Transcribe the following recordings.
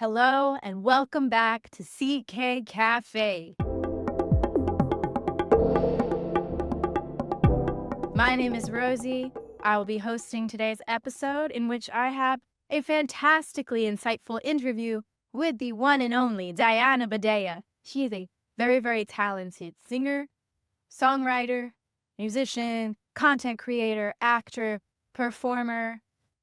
Hello and welcome back to CK Café. My name is Rosie. I will be hosting today's episode in which I have a fantastically insightful interview with the one and only Diana Bidea. She is a very, very talented singer, songwriter, musician, content creator, actor, performer,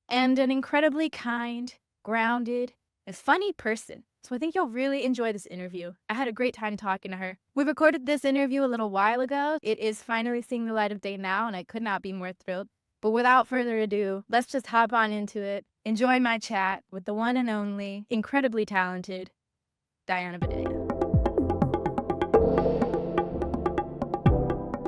and an incredibly kind, grounded, and funny person. So I think you'll really enjoy this interview. I had a great time talking to her. We recorded this interview a little while ago. It is finally seeing the light of day now, and I could not be more thrilled. But without further ado, let's just hop on into it. Enjoy my chat with the one and only, incredibly talented Diana Bidea.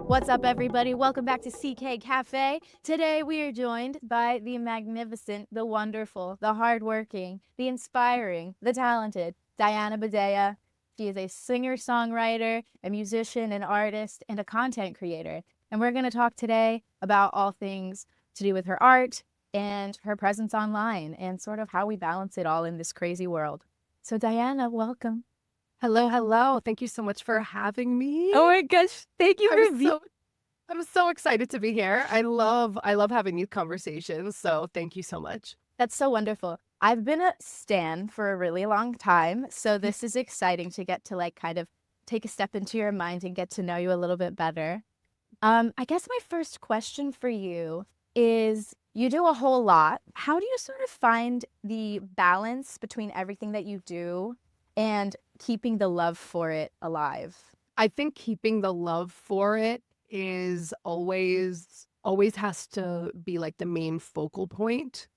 What's up, everybody? Welcome back to CK Café. Today, we are joined by the magnificent, the wonderful, the hardworking, the inspiring, the talented Diana Bidea. She is a singer-songwriter, a musician, an artist, and a content creator. And we're going to talk today about all things to do with her art and her presence online and sort of how we balance it all in this crazy world. So, Diana, welcome. Hello, hello. Thank you so much for having me. Oh my gosh, thank you for being. I'm so excited to be here. I love having these conversations. So thank you so much. That's so wonderful. I've been a stan for a really long time, so this is exciting to get to kind of take a step into your mind and get to know you a little bit better. I guess my first question for you is, you do a whole lot. How do you sort of find the balance between everything that you do and keeping the love for it alive? I think keeping the love for it is always has to be like the main focal point,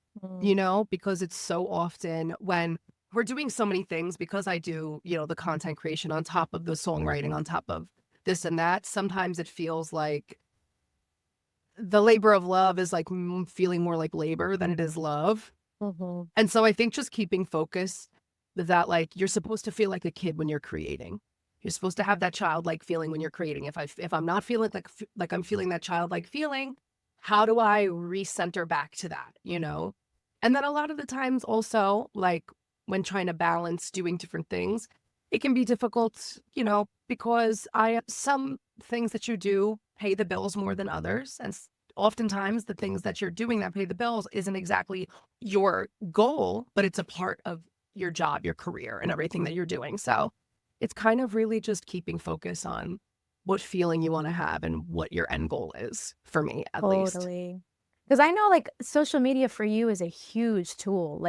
because it's so often when we're doing so many things, because I do, the content creation on top of the songwriting, on top of this and that, sometimes it feels like the labor of love is like feeling more like labor than it is love. And so I think just keeping focus that you're supposed to feel like a kid when you're creating. You're supposed to have that childlike feeling when you're creating. If I'm not feeling like I'm feeling that childlike feeling, how do I recenter back to that, And then a lot of the times also, like when trying to balance doing different things, it can be difficult, because some things that you do pay the bills more than others. And oftentimes the things that you're doing that pay the bills isn't exactly your goal, but it's a part of your job, your career, and everything that you're doing. So it's kind of really just keeping focus on what feeling you want to have and what your end goal is, for me at least. Totally. Because I know social media for you is a huge tool.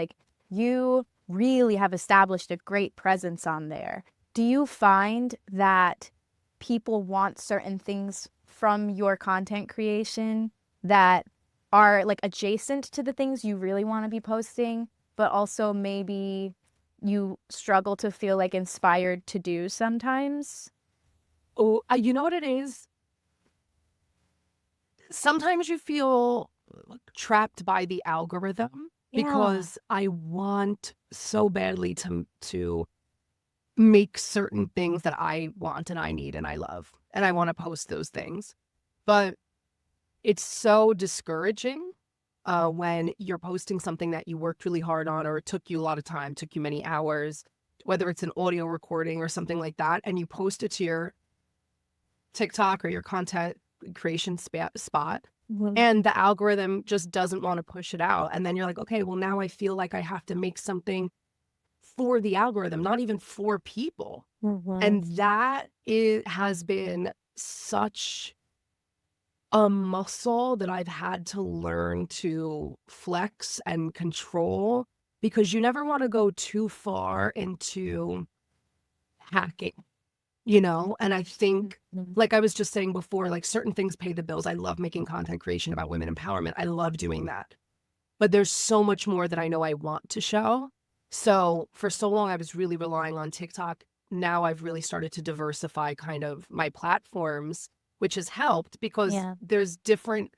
You really have established a great presence on there. Do you find that people want certain things from your content creation that are adjacent to the things you really want to be posting, but also maybe you struggle to feel inspired to do sometimes? Oh, you know what it is? Sometimes you feel trapped by the algorithm because I want so badly to make certain things that I want and I need and I love. And I want to post those things. But it's so discouraging when you're posting something that you worked really hard on, or it took you a lot of time, took you many hours, whether it's an audio recording or something like that, and you post it to your TikTok or your content creation spot, and the algorithm just doesn't want to push it out. And then you're like, okay, well, now I feel like I have to make something for the algorithm, not even for people. And that has been such a muscle that I've had to learn to flex and control, because you never want to go too far into hacking, And I think, like I was just saying before, certain things pay the bills. I love making content creation about women empowerment. I love doing that. But there's so much more that I know I want to show. So for so long, I was really relying on TikTok. Now I've really started to diversify kind of my platforms, which has helped because there's different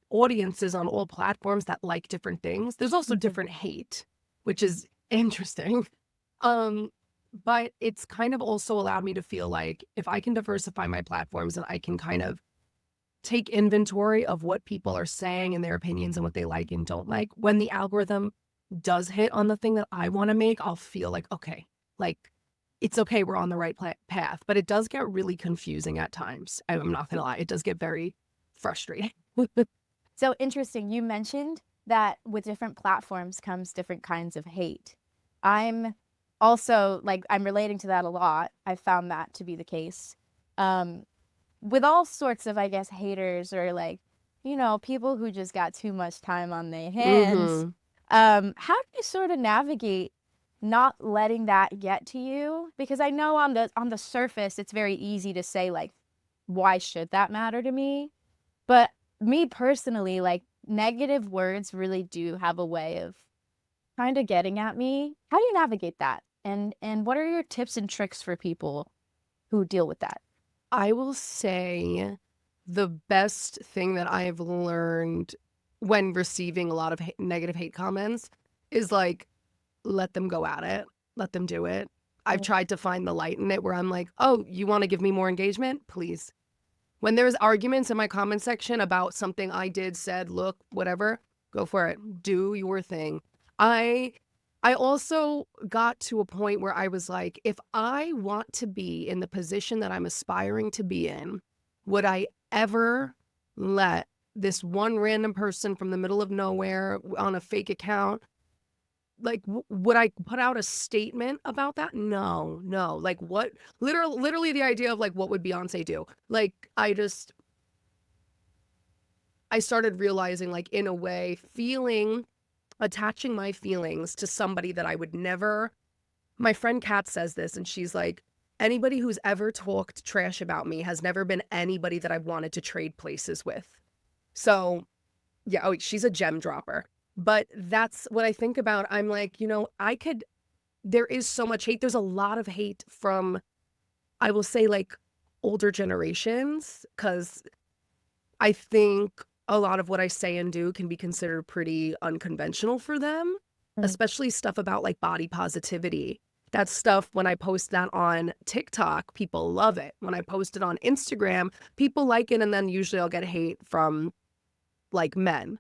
audiences on all platforms that like different things. There's also different hate, which is interesting. But it's kind of also allowed me to feel like if I can diversify my platforms and I can kind of take inventory of what people are saying and their opinions and what they like and don't like, when the algorithm does hit on the thing that I want to make, I'll feel like, okay, like it's okay, we're on the right path. But it does get really confusing at times. I'm not gonna lie, it does get very frustrating. So interesting. You mentioned that with different platforms comes different kinds of hate. I'm also like, I'm relating to that a lot. I found that to be the case. Um, with all sorts of, I guess, haters or like, people who just got too much time on their hands. Mm-hmm. How do you sort of navigate not letting that get to you? Because I know on the surface, it's very easy to say like, why should that matter to me? But me personally, like negative words really do have a way of kind of getting at me. How do you navigate that? And what are your tips and tricks for people who deal with that? I will say the best thing that I've learned when receiving a lot of negative hate comments is like, let them go at it, let them do it. I've tried to find the light in it where I'm like, oh, you want to give me more engagement? Please. When there's arguments in my comment section about something I did, said, look, whatever, go for it. Do your thing. I also got to a point where I was like, if I want to be in the position that I'm aspiring to be in, would I ever let this one random person from the middle of nowhere on a fake account, like, would I put out a statement about that? No. Like, what? Literally the idea of like, what would Beyonce do? Like, I started realizing, like, in a way, attaching my feelings to somebody that I would never. My friend Kat says this, and she's like, anybody who's ever talked trash about me has never been anybody that I've wanted to trade places with. So, yeah, oh, she's a gem dropper. But that's what I think about. I'm like, there is so much hate. There's a lot of hate from, I will say, like, older generations, because I think a lot of what I say and do can be considered pretty unconventional for them, especially stuff about like body positivity. That stuff, when I post that on TikTok, people love it. When I post it on Instagram, people like it, and then usually I'll get hate from like men.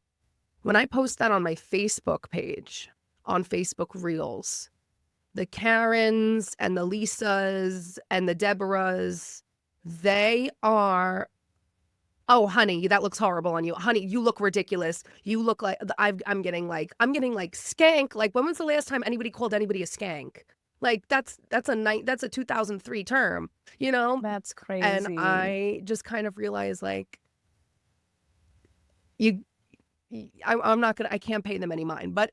When I post that on my Facebook page, on Facebook Reels, the Karens and the Lisas and the Deborahs, they are, oh, honey, that looks horrible on you. Honey, you look ridiculous. You look like I'm getting like skank. Like, when was the last time anybody called anybody a skank? Like, that's a 2003 term, That's crazy. And I just kind of realized, like, I can't pay them any mind, but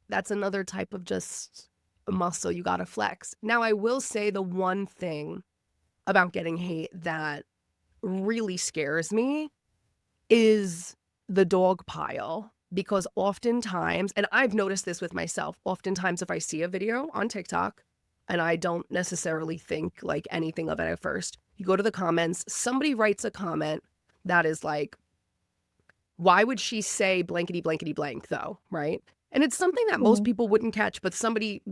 that's another type of just muscle you got to flex. Now, I will say the one thing about getting hate that really scares me is the dog pile, because oftentimes, and I've noticed this with myself, oftentimes if I see a video on TikTok and I don't necessarily think like anything of it at first, you go to the comments, somebody writes a comment that is like, why would she say blankety blankety blank though, right? And it's something that most people wouldn't catch, but somebody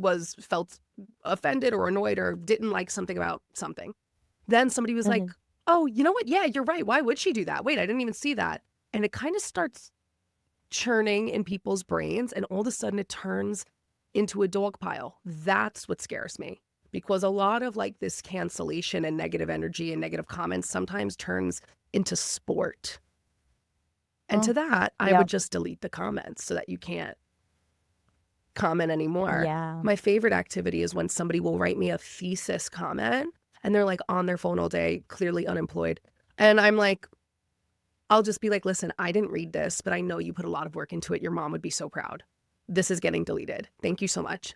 felt offended or annoyed or didn't like something about something. Then somebody was like, oh, you know what? Yeah, you're right. Why would she do that? Wait, I didn't even see that. And it kind of starts churning in people's brains, and all of a sudden it turns into a dog pile. That's what scares me, because a lot of like this cancellation and negative energy and negative comments sometimes turns into sport. And to that, I would just delete the comments so that you can't comment anymore. Yeah. My favorite activity is when somebody will write me a thesis comment and they're like on their phone all day, clearly unemployed. And I'm like, I'll just be like, listen, I didn't read this, but I know you put a lot of work into it. Your mom would be so proud. This is getting deleted. Thank you so much.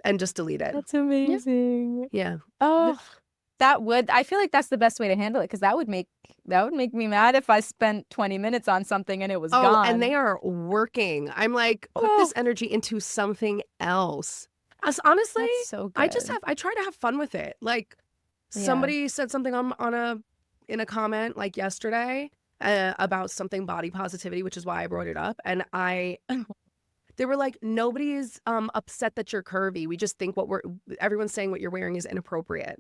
And just delete it. That's amazing. Yeah. Oh, I feel like that's the best way to handle it, because that would make me mad if I spent 20 minutes on something and it was gone. And they are working. I'm like, put this energy into something else. As honestly, That's so good. I try to have fun with it. Like, somebody said something in a comment like yesterday about something body positivity, which is why I brought it up. And they were like, nobody is upset that you're curvy. We just think everyone's saying what you're wearing is inappropriate.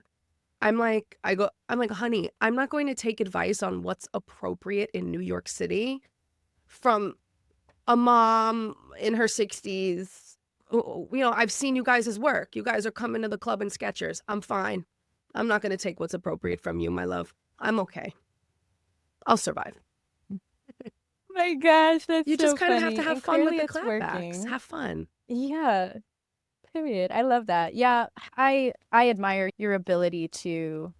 I'm like, honey, I'm not going to take advice on what's appropriate in New York City from a mom in her 60s. I've seen you guys' work. You guys are coming to the club in Skechers. I'm fine. I'm not going to take what's appropriate from you, my love. I'm okay. I'll survive. My gosh, that's You just so kind of have to funny. have And fun with clearly the it's clapbacks. working. Have fun. Yeah, period. I love that. Yeah, I admire your ability to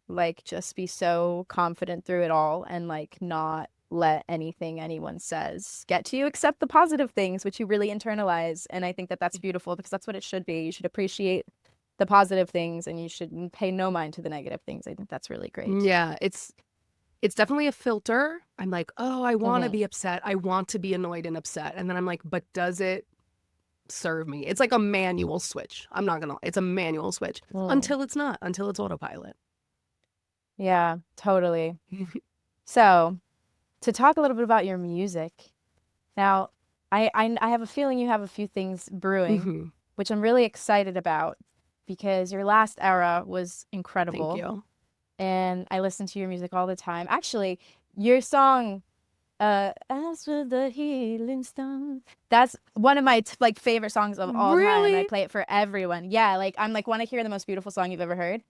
like just be so confident through it all and like not let anything anyone says get to you except the positive things which you really internalize. And I think that that's beautiful because that's what it should be. You should appreciate the positive things and you should pay no mind to the negative things. I think that's really great. Yeah, it's definitely a filter. I'm like, oh, I want to Hmm. be upset. I want to be annoyed and upset. And then I'm like, but does it serve me? It's like a manual switch. I'm not gonna, it's a manual switch Mm. until it's not, until it's autopilot. Yeah, totally. So to talk a little bit about your music now, I have a feeling you have a few things brewing, Hmm. which I'm really excited about because your last era was Thank incredible you. and I listen to your music all the time. Actually, your song, As with the Healing Stone, that's one of my like favorite songs of all time. I Really? play it for everyone. Yeah, like I'm like want to hear the most beautiful song you've ever heard.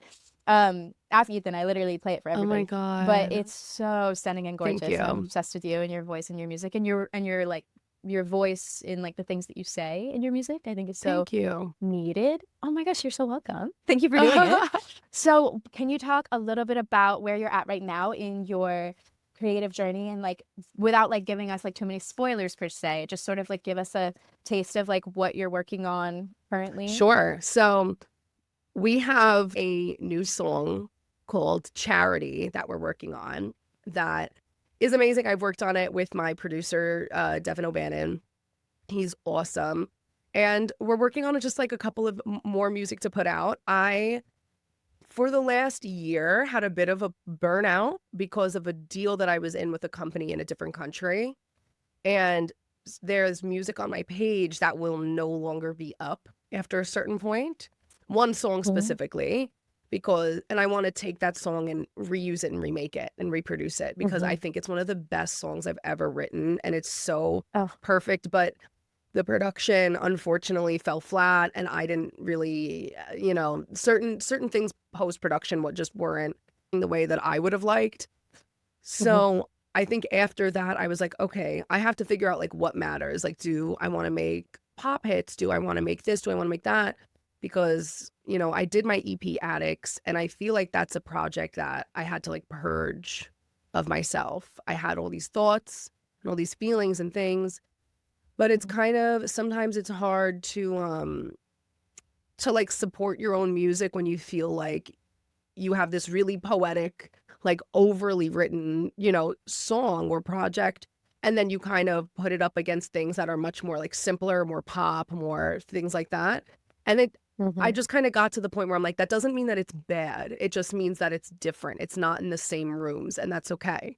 Ask Ethan, I literally play it for Oh my everybody. But God. it's so stunning and Thank gorgeous, and I'm you. obsessed with you and your voice and your music and your like your voice in like the things that you say in your music. I think is so Thank you. needed. Oh my gosh, you're so welcome. Thank you for doing it. So, can you talk a little bit about where you're at right now in your creative journey and like without like giving us like too many spoilers per se, just sort of like give us a taste of like what you're working on currently? Sure. So we have a new song called Charity that we're working on that is amazing. I've worked on it with my producer, Devin O'Bannon. He's awesome. And we're working on just like a couple of more music to put out. I, for the last year, had a bit of a burnout because of a deal that I was in with a company in a different country. And there's music on my page that will no longer be up after a certain point. One song Mhm. specifically, and I want to take that song and reuse it and remake it and reproduce it because I Mhm. think it's one of the best songs I've ever written and it's so Oh. perfect. But the production unfortunately fell flat and I didn't really, certain things post production what just weren't the way that I would have liked. Mhm. So I think after that, I was like, okay, I have to figure out like what matters. Like, do I want to make pop hits? Do I want to make this? Do I want to make that? Because, I did my EP Addicts and I feel like that's a project that I had to like purge of myself. I had all these thoughts and all these feelings and things, but it's kind of sometimes it's hard to like support your own music when you feel like you have this really poetic, like overly written, song or project. And then you kind of put it up against things that are much more like simpler, more pop, more things like that. And I Mhm. just kind of got to the point where I'm like, that doesn't mean that it's bad. It just means that it's different. It's not in the same rooms, and that's okay.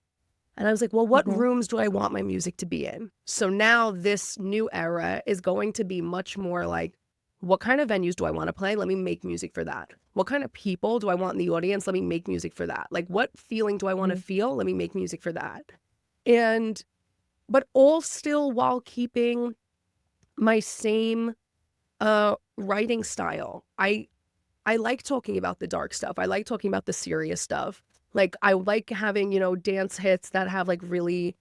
And I was like, well, what Mhm. rooms do I want my music to be in? So now this new era is going to be much more like, what kind of venues do I want to play? Let me make music for that. What kind of people do I want in the audience? Let me make music for that. Like, what feeling do I want to Mhm. feel? Let me make music for that. And, but all still while keeping my same writing style. I like talking about the dark stuff. I like talking about the serious stuff. Like I like having, dance hits that have like really,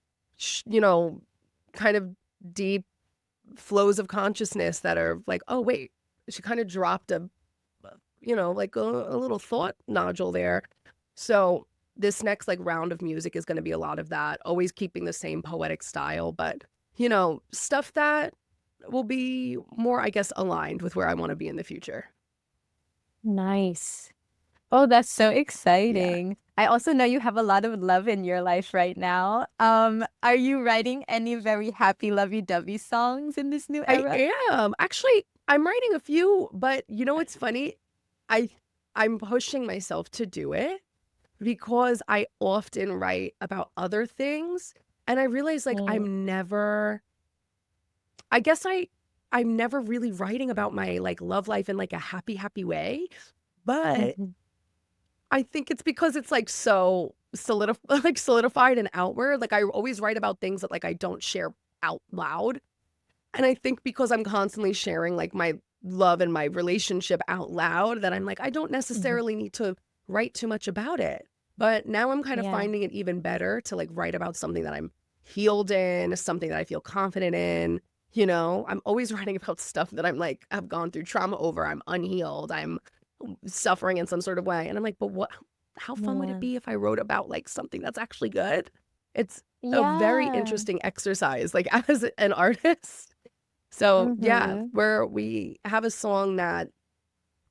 kind of deep flows of consciousness that are like, oh, wait, she kind of dropped like a little thought nodule there. So this next like round of music is going to be a lot of that, always keeping the same poetic style, but, stuff that will be more, I guess, aligned with where I want to be in the future. Nice. Oh, that's so Yeah. exciting. I also know you have a lot of love in your life right now. Are you writing any very happy lovey-dovey songs in this new I era? am. Actually, I'm writing a few, but you know what's funny? I I'm pushing myself to do it because I often write about other things and I realize like Mm. I guess I'm never really writing about my like love life in like a happy way, but Mhm. I think it's because it's like so solidified and outward. Like I always write about things that like I don't share out loud. And I think because I'm constantly sharing like my love and my relationship out loud, that I'm like, I don't necessarily need to write too much about it. But now I'm kind of finding it even better to like write about something that I'm healed in, something that I feel confident in. You know, I'm always writing about stuff that I'm like, I've gone through trauma over, I'm unhealed, I'm suffering in some sort of way. And I'm like, but how fun would it be if I wrote about like something that's actually good? It's a very interesting exercise, like as an artist. So yeah, where we have a song that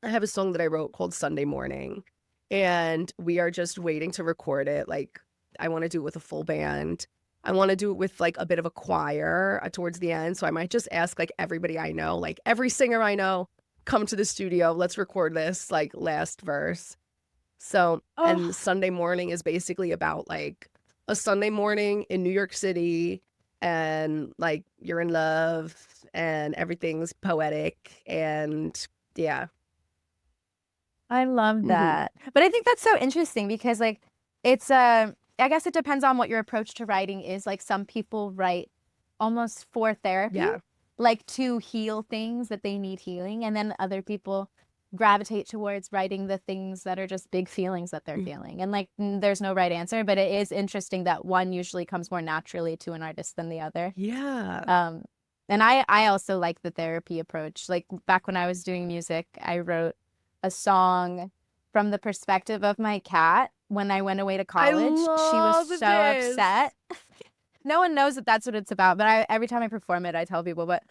I wrote called Sunday Morning, and we are just waiting to record it. Like, I want to do it with a full band. I want to do it with like a bit of a choir towards the end. So I might just ask like everybody I know, like every singer I know, come to the studio. Let's record this like last verse. So, and Sunday Morning is basically about like a Sunday morning in New York City, and like you're in love and everything's poetic, and yeah. I love that. But I think that's so interesting because like it's I guess it depends on what your approach to writing is. Like some people write almost for therapy, like to heal things that they need healing, and then other people gravitate towards writing the things that are just big feelings that they're feeling. And like there's no right answer, but it is interesting that one usually comes more naturally to an artist than the other. Yeah. And I also like the therapy approach. Like back when I was doing music, I wrote a song from the perspective of my cat when I went away to college. She was so upset. No one knows that that's what it's about, but every time I perform it, I tell people. But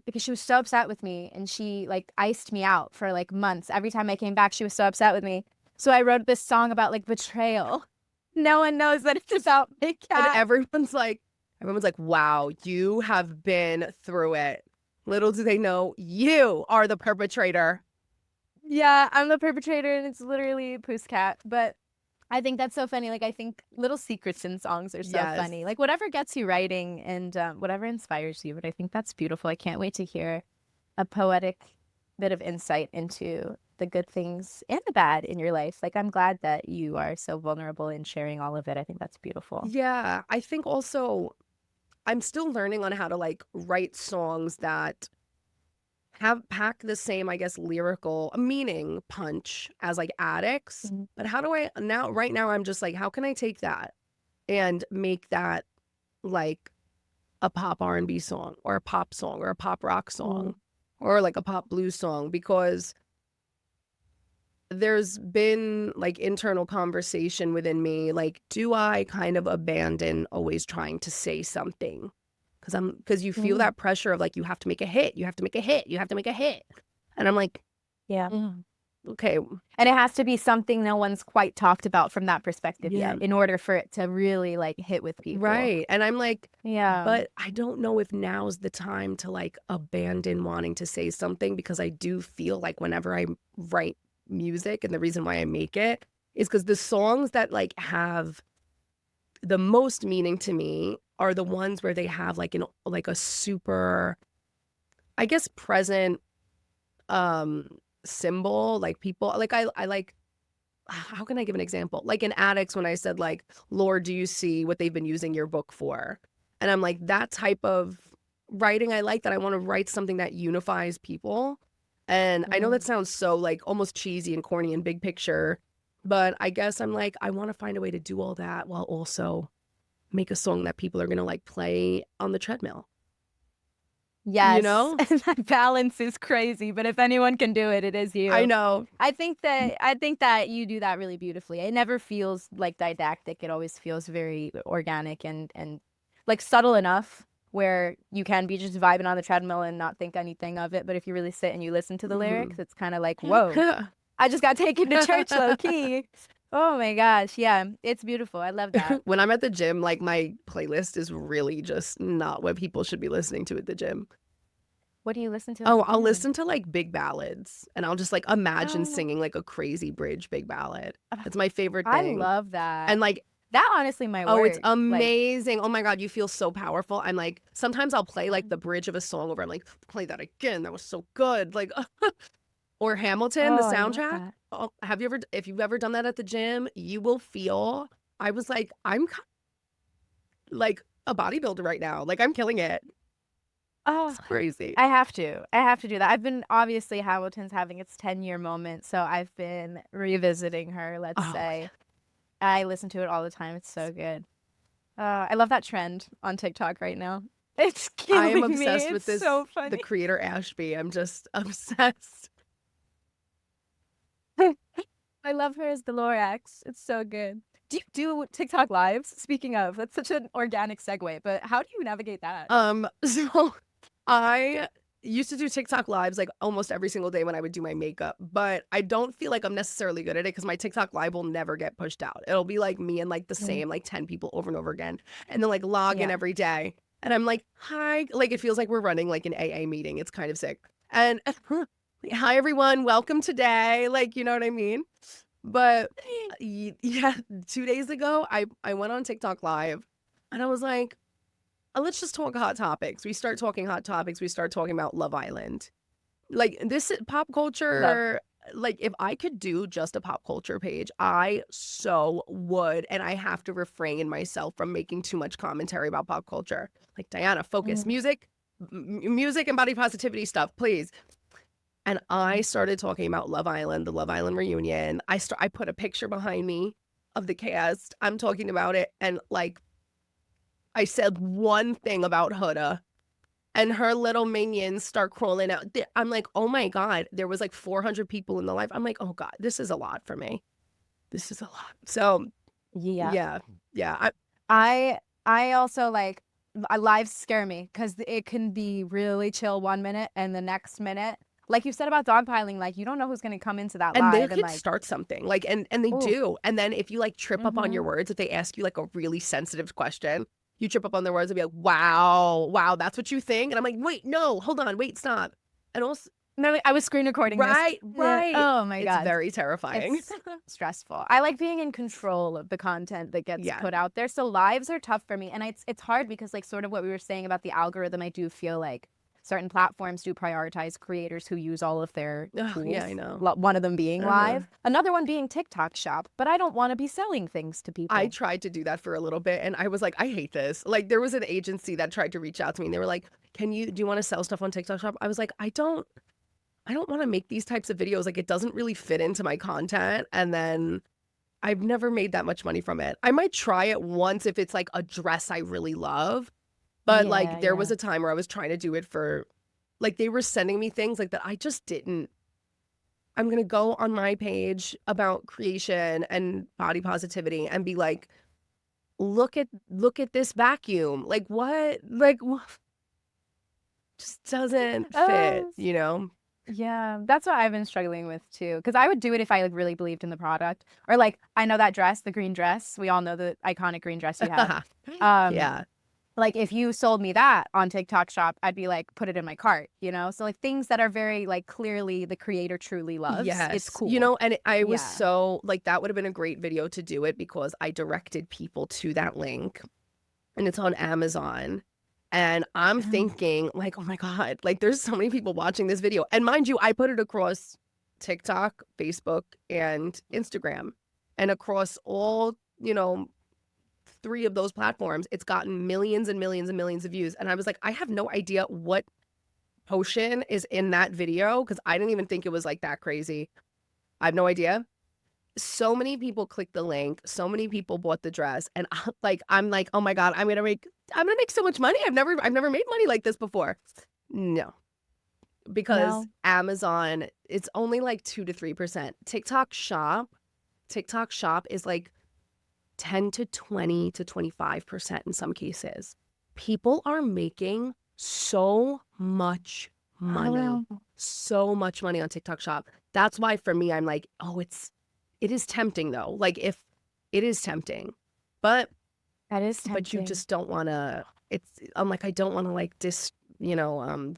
because she was so upset with me, and she like iced me out for like months. Every time I came back, she was so upset with me. So I wrote this song about like betrayal. No one knows that it's about my cat. And everyone's like, wow, you have been through it. Little do they know you are the perpetrator. Yeah, I'm the perpetrator, and it's literally Pooh's cat. But I think that's so funny. Like, I think little secrets in songs are so funny. Like, whatever gets you writing and whatever inspires you. But I think that's beautiful. I can't wait to hear a poetic bit of insight into the good things and the bad in your life. Like, I'm glad that you are so vulnerable in sharing all of it. I think that's beautiful. Yeah, I think also I'm still learning on how to like write songs that pack the same, I guess, lyrical meaning punch as like Addicts. But how do I right now I'm just like, how can I take that and make that like a pop R&B song or a pop song or a pop rock song or like a pop blues song? Because there's been like internal conversation within me, like, do I kind of abandon always trying to say something? Because you feel that pressure of like, you have to make a hit, you have to make a hit, you have to make a hit. And I'm like, okay. And it has to be something no one's quite talked about from that perspective yet in order for it to really like hit with people. Right. And I'm like, but I don't know if now's the time to like abandon wanting to say something, because I do feel like whenever I write music, and the reason why I make it is because the songs that like have the most meaning to me are the ones where they have like a super, I guess, present symbol. Like people like I like, how can I give an example? Like in Addicts, when I said like, Lord, do you see what they've been using your book for? And I'm like, that type of writing, I like that. I want to write something that unifies people. And I know that sounds so like almost cheesy and corny and big picture, but I guess I'm like, I want to find a way to do all that while also make a song that people are going to like play on the treadmill. Yes. You know? That balance is crazy, but if anyone can do it, it is you. I know. I think that you do that really beautifully. It never feels like didactic. It always feels very organic and like subtle enough where you can be just vibing on the treadmill and not think anything of it. But if you really sit and you listen to the lyrics, it's kind of like, whoa, I just got taken to church low key. Oh my gosh. Yeah, it's beautiful. I love that. When I'm at the gym, like my playlist is really just not what people should be listening to at the gym. What do you listen to? Oh, I'll listen to like big ballads, and I'll just like imagine singing like a crazy bridge big ballad. It's my favorite thing. I love that. And like, that honestly might work. oh, it's amazing. Like, oh my God, you feel so powerful. I'm like, sometimes I'll play like the bridge of a song over. I'm like, play that again. That was so good. Like, or Hamilton, the soundtrack. Oh, if you've ever done that at the gym, you will feel, I was like, I'm like a bodybuilder right now. Like, I'm killing it. Oh, It's crazy. I have to. I have to do that. I've been obviously Hamilton's having its 10-year moment, so I've been revisiting her, let's Oh, say. I listen to it all the time. It's so good. I love that trend on TikTok right now. It's I am killing me. obsessed with It's so the funny. creator Ashby. I'm just obsessed. I love her as the Lorax. It's so good. Do you do TikTok lives? Speaking of, that's such an organic segue, but how do you navigate that? So I used to do TikTok lives like almost every single day when I would do my makeup, but I don't feel like I'm necessarily good at it because my TikTok live will never get pushed out. It'll be like me and like the same like 10 people over and over again, and then like log in Yeah. every day. And I'm like, hi, like it feels like we're running like an AA meeting. It's kind of sick. And hi everyone, welcome today. Like, you know what I mean? But yeah, 2 days ago, I went on TikTok live and I was like, let's just talk hot topics. We start talking hot topics. We start talking about Love Island. Like this pop Love. culture, like if I could do just a pop culture page, I so would. And I have to refrain myself from making too much commentary about pop culture. Like Diana, focus. Mm. Music and body positivity stuff, please. And I started talking about Love Island, the Love Island reunion. I put a picture behind me of the cast. I'm talking about it, and like I said one thing about Huda, and her little minions start crawling out. I'm like, oh my God, there was like 400 people in the live. I'm like, oh God, this is a lot for me. This is a lot. So Yeah. yeah. I also like lives scare me because it can be really chill 1 minute and the next minute, like you said about dogpiling, like you don't know who's gonna come into that And they live and could like, start something like, and they oh, do. And then if you like trip up on your mm-hmm. words, if they ask you like a really sensitive question, you trip up on their words and be like, wow, that's what you think. And I'm like, wait, no, hold on, wait, stop. And also, No, like, I was screen recording this. right. Yeah. Oh my It's God. very terrifying. It's stressful. I like being in control of the content that gets Yeah. put out there. So lives are tough for me. And it's hard because like sort of what we were saying about the algorithm, I do feel like certain platforms do prioritize creators who use all of their tools. Yeah, I know. One of them being live, another one being TikTok shop. But I don't want to be selling things to people. I tried to do that for a little bit and I was like, I hate this. Like there was an agency that tried to reach out to me and they were like, do you want to sell stuff on TikTok shop? I was like, I don't want to make these types of videos. Like it doesn't really fit into my content. And then I've never made that much money from it. I might try it once if it's like a dress I really love. But like there was a time where I was trying to do it for like they were sending me things like that I just didn't. I'm going to go on my page about creation and body positivity and be like, look at this vacuum. Like what? Like what? Just doesn't fit, you know? Yeah, that's what I've been struggling with too. Because I would do it if I like really believed in the product, or like I know that dress, the green dress. We all know the iconic green dress you have. Yeah. Like if you sold me that on TikTok Shop, I'd be like, put it in my cart, you know? So like things that are very like clearly the creator truly loves. Yes. It's cool. You know, and I was Yeah. so like that would have been a great video to do it because I directed people to that link and it's on Amazon. And I'm thinking like, oh my God, like there's so many people watching this video. And mind you, I put it across TikTok, Facebook, and Instagram. And across all, you know, 3 of those platforms, it's gotten millions and millions and millions of views. And I was like, I have no idea what potion is in that video because I didn't even think it was like that crazy. I have no idea. So many people clicked the link. So many people bought the dress, and I'm like, oh my God, I'm gonna make so much money. I've never made money like this before. No, because Amazon, it's only like 2 to 3%. TikTok Shop is like 10 to 20 to 25% in some cases. People are making so much money. So much money on TikTok Shop. That's why for me, I'm like, oh, it is tempting though. Like if it is tempting, but that is tempting. But you just don't want to, I'm like, I don't want to like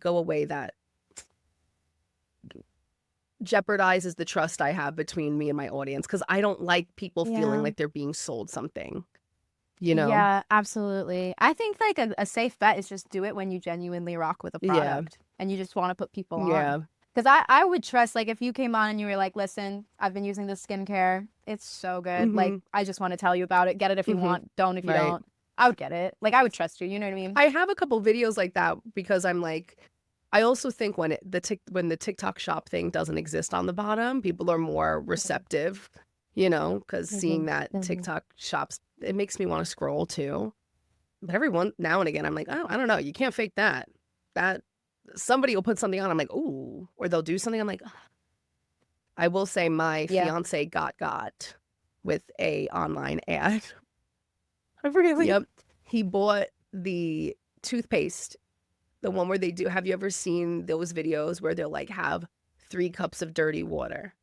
go away that jeopardizes the trust I have between me and my audience. Cause I don't like people feeling like they're being sold something, you know? Yeah, absolutely. I think like a safe bet is just do it when you genuinely rock with a product and you just want to put people on. Yeah. Because I would trust, like, if you came on and you were like, listen, I've been using this skincare. It's so good. Like, I just want to tell you about it. Get it if you want. Don't if you don't. I would get it. Like, I would trust you. You know what I mean? I have a couple videos like that because I'm like, I also think when when the TikTok shop thing doesn't exist on the bottom, people are more receptive, you know, because seeing that TikTok shops, it makes me want to scroll too. But every now and again, I'm like, oh, I don't know. You can't fake that. That somebody will put something on. I'm like, ooh, or they'll do something. I'm like, ugh. I will say my fiance got with a online ad. Really? Yep. He bought the toothpaste, the one where they do. Have you ever seen those videos where they'll like have 3 cups of dirty water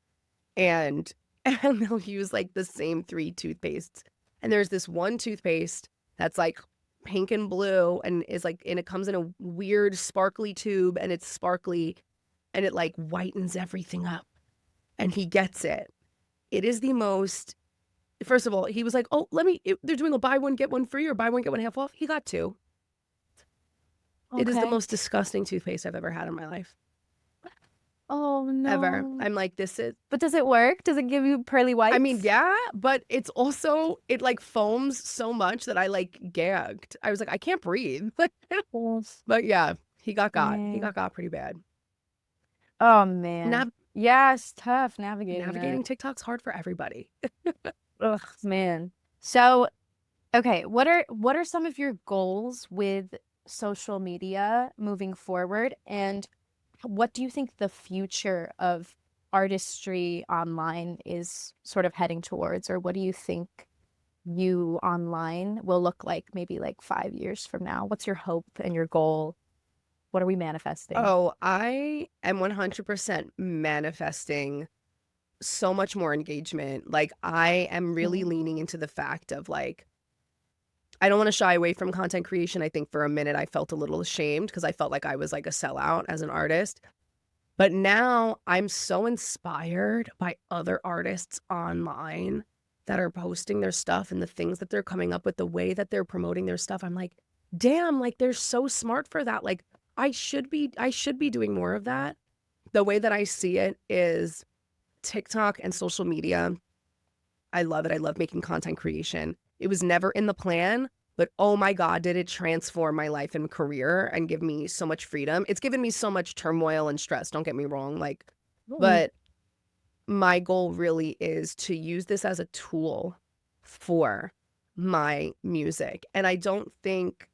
and they'll use like the same 3 toothpastes. And there's this one toothpaste that's like pink and blue and is like, and it comes in a weird sparkly tube and it's sparkly and it like whitens everything up. And he gets it. It is the most, first of all, he was like, oh, they're doing a buy one, get one free or buy one, get one half off. He got 2. Okay. It is the most disgusting toothpaste I've ever had in my life. Oh, no. Ever. I'm like, this is. But does it work? Does it give you pearly whites? I mean, yeah, but it's also, it like foams so much that I like gagged. I was like, I can't breathe. But yeah, he got pretty bad. Oh, man. Yeah, it's tough Navigating TikTok's hard for everybody. Ugh, man. So, okay, what are some of your goals with social media moving forward, and what do you think the future of artistry online is sort of heading towards, or what do you think you online will look like maybe like 5 years from now? What's your hope and your goal? What are we manifesting? Oh, I am 100% manifesting so much more engagement. Like, I am really leaning into the fact of like, I don't want to shy away from content creation. I think for a minute I felt a little ashamed because I felt like I was like a sellout as an artist. But now I'm so inspired by other artists online that are posting their stuff and the things that they're coming up with, the way that they're promoting their stuff. I'm like, damn, like they're so smart for that. Like I should be doing more of that. The way that I see it is TikTok and social media. I love it. I love making content creation. It was never in the plan, but oh my God, did it transform my life and career and give me so much freedom. It's given me so much turmoil and stress, don't get me wrong. Like, but my goal really is to use this as a tool for my music. And I don't think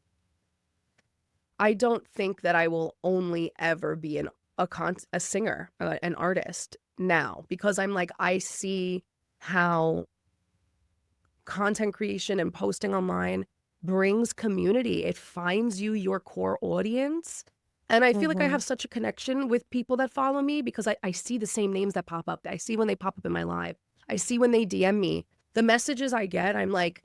that I will only ever be a singer, an artist now, because I'm like, I see how content creation and posting online brings community. It finds you your core audience. And I feel like I have such a connection with people that follow me because I see the same names that pop up. I see when they pop up in my live. I see when they DM me. The messages I get, I'm like,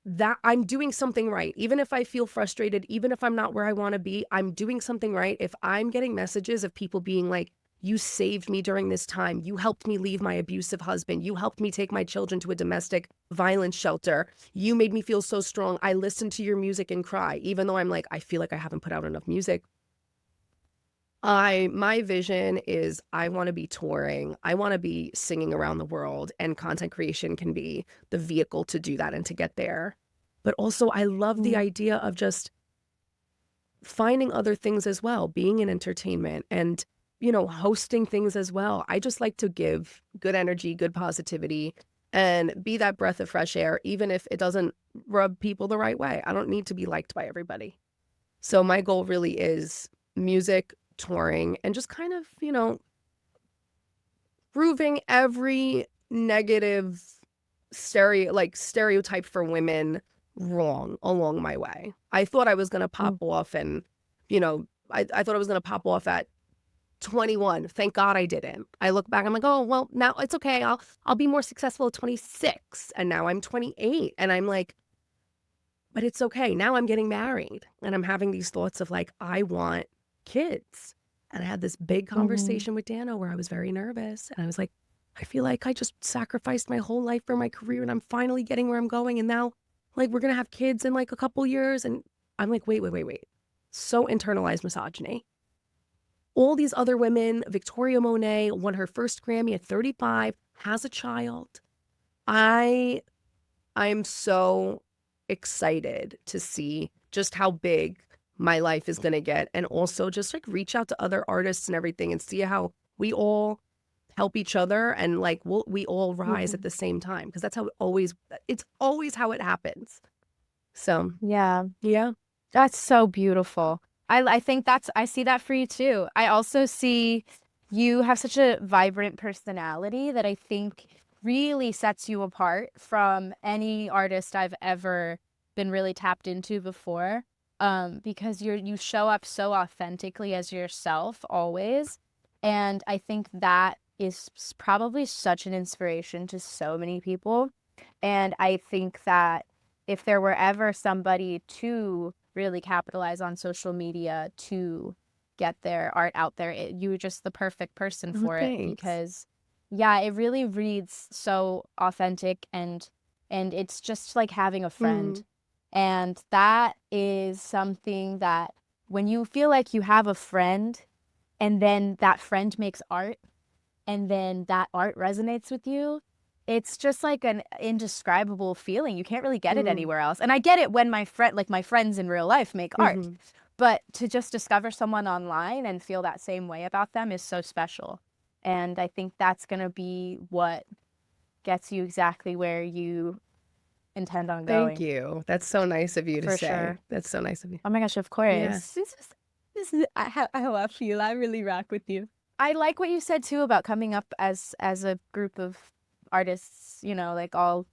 that I'm doing something right. Even if I feel frustrated, even if I'm not where I want to be, I'm doing something right. If I'm getting messages of people being like, you saved me during this time. You helped me leave my abusive husband. You helped me take my children to a domestic violence shelter. You made me feel so strong. I listened to your music and cry, even though I'm like, I feel like I haven't put out enough music. My vision is I want to be touring. I want to be singing around the world, and content creation can be the vehicle to do that and to get there. But also I love the idea of just finding other things as well, being in entertainment and, you know, hosting things as well. I just like to give good energy, good positivity, and be that breath of fresh air, even if it doesn't rub people the right way. I don't need to be liked by everybody. So my goal really is music, touring, and just kind of, you know, proving every negative stereotype for women wrong along my way. I thought I was going to pop off and, you know, I thought I was going to pop off at 21. Thank God I didn't. I look back, I'm like, oh, well, now it's okay. I'll be more successful at 26. And now I'm 28. And I'm like, but it's okay. Now I'm getting married and I'm having these thoughts of like, I want kids. And I had this big conversation with Dano where I was very nervous. And I was like, I feel like I just sacrificed my whole life for my career and I'm finally getting where I'm going. And now like, we're going to have kids in like a couple years. And I'm like, wait. So internalized misogyny. All these other women, Victoria Monet won her first Grammy at 35, has a child. I'm so excited to see just how big my life is going to get, and also just like reach out to other artists and everything and see how we all help each other, and like we all rise at the same time, because that's how it's always how it happens. So Yeah. yeah. That's so beautiful. I think I see that for you too. I also see you have such a vibrant personality that I think really sets you apart from any artist I've ever been really tapped into before. Because you show up so authentically as yourself always. And I think that is probably such an inspiration to so many people. And I think that if there were ever somebody to really capitalize on social media to get their art out there, you were just the perfect person for it. Thanks. Because yeah, it really reads so authentic, and it's just like having a friend. And that is something that when you feel like you have a friend and then that friend makes art and then that art resonates with you, it's just like an indescribable feeling. You can't really get it anywhere else. And I get it when my friends in real life make art, but to just discover someone online and feel that same way about them is so special. And I think that's going to be what gets you exactly where you intend on going. Thank you. That's so nice of you to For say. sure. That's so nice of you. Oh my gosh, of course. Yeah. This is how I feel. I really rock with you. I like what you said too about coming up as a group of artists, you know, like all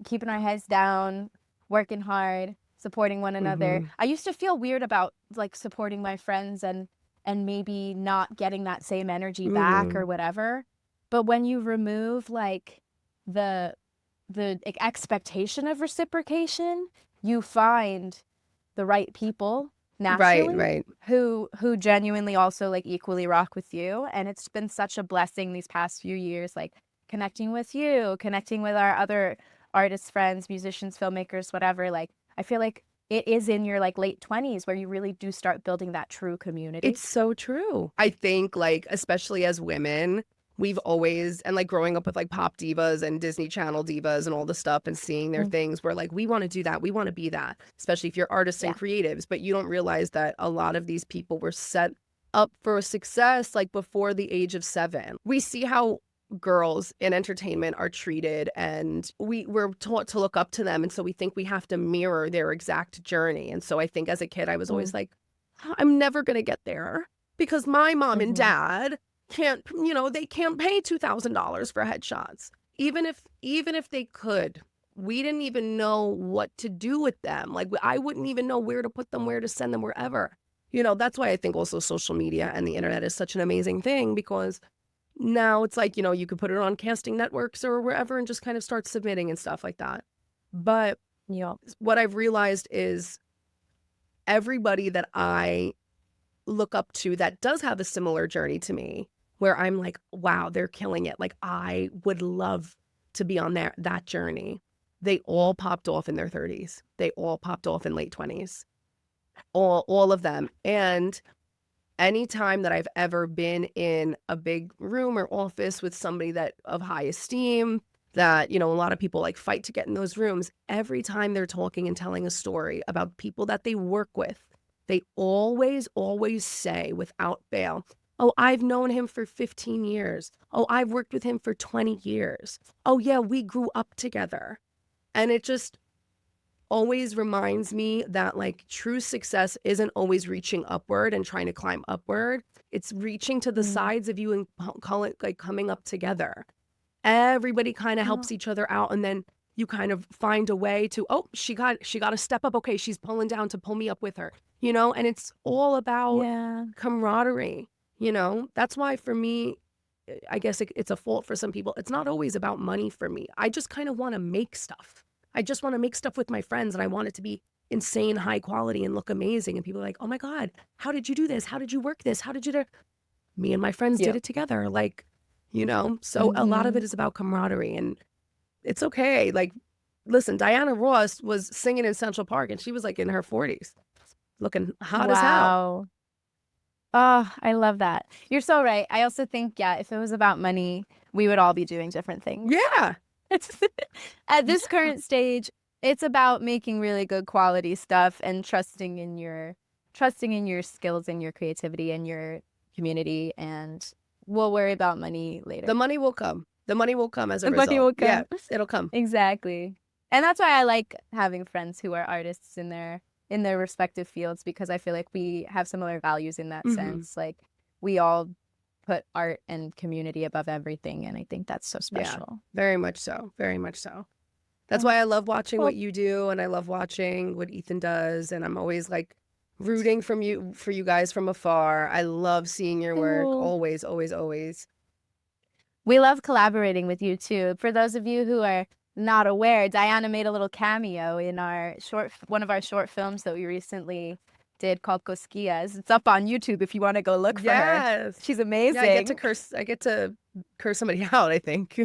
keeping our heads down, working hard, supporting one another. I used to feel weird about like supporting my friends and maybe not getting that same energy back or whatever. But when you remove like the expectation of reciprocation, you find the right people naturally, Right. who genuinely also like equally rock with you. And it's been such a blessing these past few years, like connecting with you, connecting with our other artists, friends, musicians, filmmakers, whatever. Like I feel like it is in your like late 20s where you really do start building that true community. It's so true. I think like, especially as women, we've always, and like growing up with like pop divas and Disney Channel divas and all the stuff and seeing their things, we're like, we want to do that. We want to be that, especially if you're artists and creatives. But you don't realize that a lot of these people were set up for success like before the age of 7. We see how girls in entertainment are treated, and we're taught to look up to them, and so we think we have to mirror their exact journey. And so I think as a kid I was always like, I'm never gonna get there because my mom and dad can't, you know, they can't pay $2,000 for headshots. Even if they could, we didn't even know what to do with them. Like I wouldn't even know where to put them, where to send them, wherever. You know, that's why I think also social media and the internet is such an amazing thing, because now it's like, you know, you could put it on casting networks or wherever and just kind of start submitting and stuff like that. But what I've realized is everybody that I look up to that does have a similar journey to me, where I'm like, wow, they're killing it. Like I would love to be on that journey. They all popped off in their 30s. They all popped off in late 20s. All of them. And anytime that I've ever been in a big room or office with somebody that of high esteem, that, you know, a lot of people like fight to get in those rooms, every time they're talking and telling a story about people that they work with, they always say without fail, oh, I've known him for 15 years. Oh, I've worked with him for 20 years. Oh yeah, we grew up together. And it just always reminds me that like true success isn't always reaching upward and trying to climb upward. It's reaching to the sides of you and call it like coming up together. Everybody kind of helps each other out, and then you kind of find a way to, oh, she got to step up. Okay, she's pulling down to pull me up with her, you know. And it's all about camaraderie, you know. That's why for me, I guess it's a fault for some people. It's not always about money for me. I just kind of want to make stuff. I just want to make stuff with my friends, and I want it to be insane high quality and look amazing. And people are like, oh my God, how did you do this? How did you work this? How did you do? Me and my friends did it together. Like, you know, so a lot of it is about camaraderie, and it's okay. Like, listen, Diana Ross was singing in Central Park and she was like in her 40s, looking hot as hell. Oh, I love that. You're so right. I also think, if it was about money, we would all be doing different things. Yeah. At this current stage, It's about making really good quality stuff and trusting in your skills and your creativity and your community, and we'll worry about money later. The money will come. The money will come as a The result. money will come. Yeah, it'll come. Exactly. And that's why I like having friends who are artists in their respective fields, because I feel like we have similar values in that sense. Like, we all put art and community above everything, and I think that's so special. Yeah, very much so. Very much so. That's why I love watching what you do, and I love watching what Ethan does, and I'm always like rooting for you guys from afar. I love seeing your work. Always, always, always. We love collaborating with you too. For those of you who are not aware, Diana made a little cameo in one of our short films that we recently did called Cosquillas. It's up on YouTube if you want to go look for her. She's amazing. Yeah, I get to curse somebody out, I think.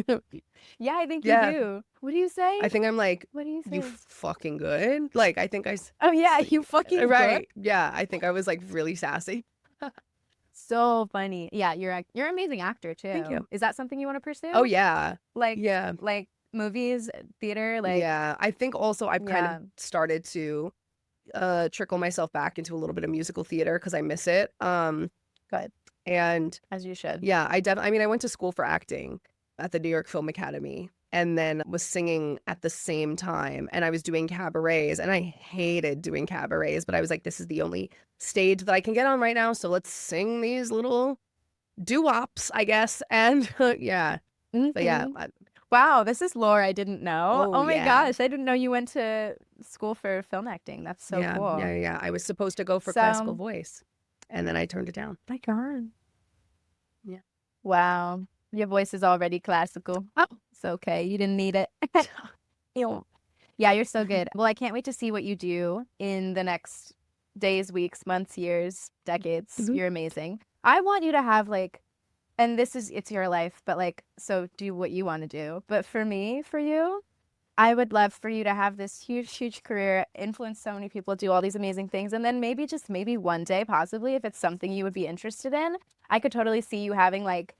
Yeah, I think you do. What do you say? I think I'm like, what do you say? You fucking good. Like, I think Oh yeah, you fucking right. good. Yeah, I think I was like really sassy. So funny. Yeah, you're an amazing actor too. Thank you. Is that something you want to pursue? Oh yeah. Like movies, theater, like. Yeah, I think also I've kind of started to trickle myself back into a little bit of musical theater because I miss it. Good. And as you should. Yeah, I mean, I went to school for acting at the New York Film Academy, and then was singing at the same time, and I was doing cabarets, and I hated doing cabarets, but I was like, this is the only stage that I can get on right now, so let's sing these little doo-wops, I guess. And yeah. But yeah. Wow, this is lore I didn't know. Oh my yeah. gosh, I didn't know you went to school for film acting. That's so cool. Yeah. I was supposed to go for classical voice, and then I turned it down. My God. Yeah. Wow. Your voice is already classical. Oh, it's okay. You didn't need it. Yeah, you're so good. Well, I can't wait to see what you do in the next days, weeks, months, years, decades. You're amazing. I want you to have like, and it's your life, but like, so do what you want to do. But for you, I would love for you to have this huge, huge career, influence so many people, do all these amazing things. And then maybe one day, possibly, if it's something you would be interested in, I could totally see you having like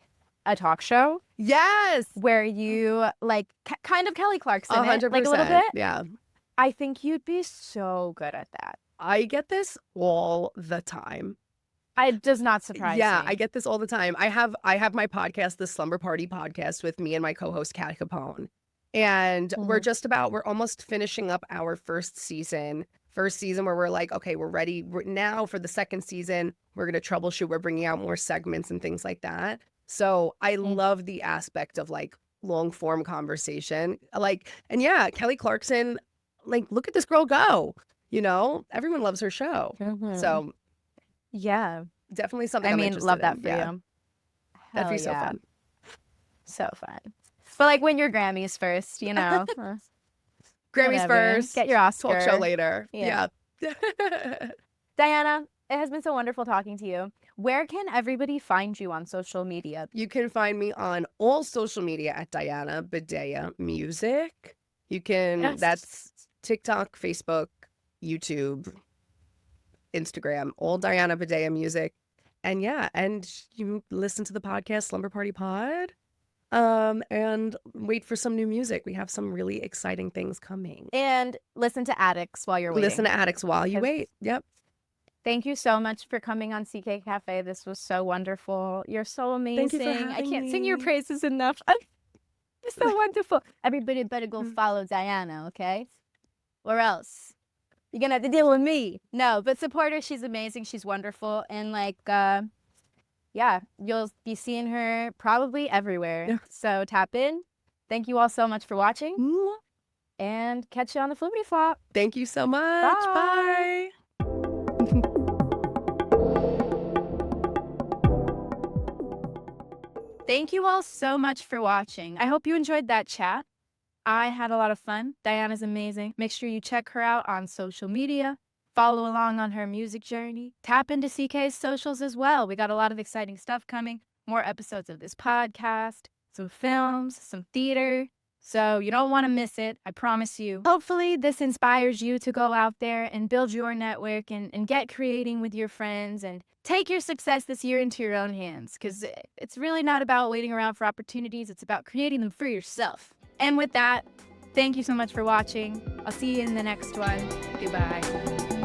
a talk show. Yes. Where you like kind of Kelly Clarkson 100%. like a little bit. Yeah. I think you'd be so good at that. I get this all the time. It does not surprise me. Yeah, I get this all the time. I have my podcast, the Slumber Party podcast, with me and my co-host Kat Capone. And we're almost finishing up our first season where we're like, okay, we're ready now for the second season. We're going to troubleshoot. We're bringing out more segments and things like that. So I love the aspect of like long form conversation. Like, and yeah, Kelly Clarkson, like, look at this girl go, everyone loves her show. So yeah, definitely something I'm interested love that in. for you. That'd be so fun. So fun. But like win your Grammys first, Grammys whatever. first. Get your Oscar. Talk show later. Yeah. Diana, it has been so wonderful talking to you. Where can everybody find you on social media? You can find me on all social media at Diana Bidea Music. You can, that's TikTok, Facebook, YouTube, Instagram, all Diana Bidea Music. And yeah, and you listen to the podcast Slumber Party Pod. And wait for some new music. We have some really exciting things coming. And listen to Addicts while you're waiting. Listen to Addicts while you wait. Yep. Thank you so much for coming on CK Cafe. This was so wonderful. You're so amazing. Thank you for having I can't me. sing your praises enough. You're so wonderful. Everybody better go follow Diana, okay? Or else you're gonna have to deal with me. No, but support her. She's amazing. She's wonderful. And like, yeah, you'll be seeing her probably everywhere. Yeah. So tap in. Thank you all so much for watching. And catch you on the Flippity Flop. Thank you so much. Bye. Thank you all so much for watching. I hope you enjoyed that chat. I had a lot of fun. Diana's amazing. Make sure you check her out on social media. Follow along on her music journey. Tap into CK's socials as well. We got a lot of exciting stuff coming. More episodes of this podcast, some films, some theater. So you don't want to miss it. I promise you. Hopefully this inspires you to go out there and build your network and get creating with your friends and take your success this year into your own hands, because it's really not about waiting around for opportunities. It's about creating them for yourself. And with that, Thank you so much for watching. I'll see you in the next one. Goodbye.